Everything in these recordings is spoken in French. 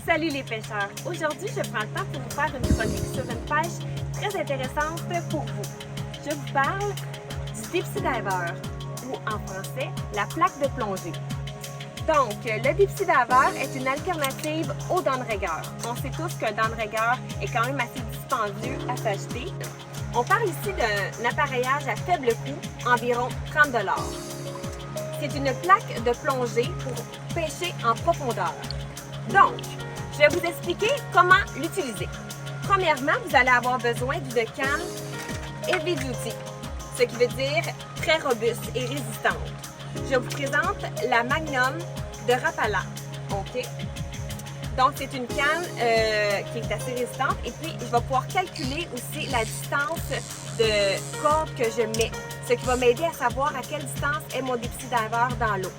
Salut les pêcheurs! Aujourd'hui, je prends le temps pour vous faire une chronique sur une pêche très intéressante pour vous. Je vous parle du Deep Sea Diver, ou en français, la plaque de plongée. Donc, le Deep Sea Diver est une alternative au downrigger. On sait tous qu'un downrigger est quand même assez dispendieux à s'acheter. On parle ici d'un appareillage à faible coût, environ 30 $. C'est une plaque de plongée pour pêcher en profondeur. Donc, je vais vous expliquer comment l'utiliser. Premièrement, vous allez avoir besoin d'une canne heavy duty, ce qui veut dire très robuste et résistante. Je vous présente la Magnum de Rapala. OK? Donc, c'est une canne qui est assez résistante. Et puis, je vais pouvoir calculer aussi la distance de corde que je mets, ce qui va m'aider à savoir à quelle distance est mon Deep Sea Diver dans l'eau.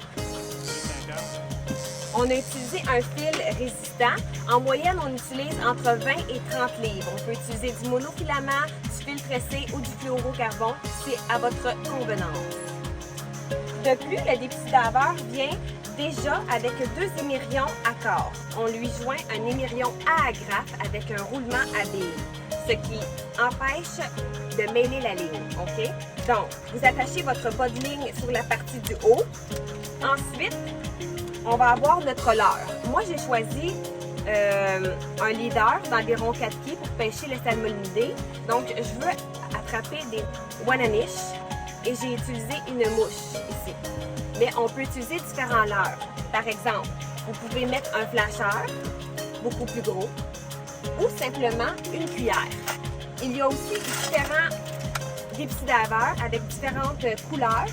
On a utilisé un fil résistant. En moyenne, on utilise entre 20 et 30 livres. On peut utiliser du monofilament, du fil tressé ou du fluorocarbon. C'est à votre convenance. De plus, le Deep Sea Diver vient déjà avec deux émirions à corps. On lui joint un émirion à agrafe avec un roulement à billes, ce qui empêche de mêler la ligne. OK? Donc, vous attachez votre bas de ligne sur la partie du haut. Ensuite, on va avoir notre leurre. Moi, j'ai choisi un leader d'environ 4 pieds pour pêcher les salmonidés. Donc, je veux attraper des one-anish et j'ai utilisé une mouche ici. Mais on peut utiliser différents leurres. Par exemple, vous pouvez mettre un flasheur, beaucoup plus gros, ou simplement une cuillère. Il y a aussi différents Deep Sea Diver avec différentes couleurs,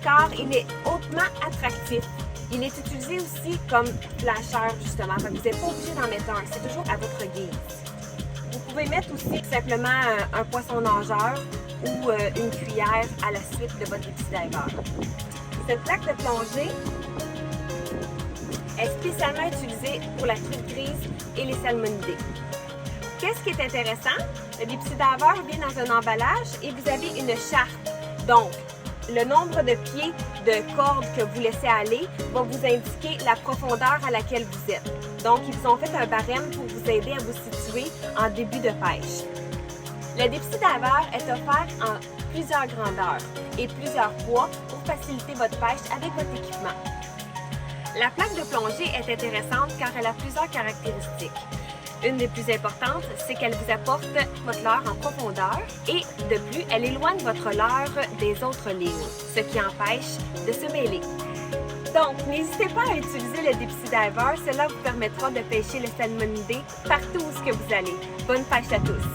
car il est hautement attractif. Il est utilisé aussi comme flasheur, justement. Vous n'êtes pas obligé d'en mettre un, c'est toujours à votre guise. Vous pouvez mettre aussi simplement un poisson nageur ou une cuillère à la suite de votre Deep Sea Diver. Cette plaque de plongée est spécialement utilisée pour la truite grise et les salmonidés. Qu'est-ce qui est intéressant? Le Deep Sea Diver vient dans un emballage et vous avez une charte. Donc, le nombre de pieds de corde que vous laissez aller va vous indiquer la profondeur à laquelle vous êtes. Donc, ils vous ont fait un barème pour vous aider à vous situer en début de pêche. Le Deep Sea Diver est offert en plusieurs grandeurs et plusieurs poids pour faciliter votre pêche avec votre équipement. La plaque de plongée est intéressante car elle a plusieurs caractéristiques. Une des plus importantes, c'est qu'elle vous apporte votre leurre en profondeur et de plus, elle éloigne votre leurre des autres lignes, ce qui empêche de se mêler. Donc, n'hésitez pas à utiliser le Deep Sea Diver, cela vous permettra de pêcher les salmonidés partout où vous allez. Bonne pêche à tous!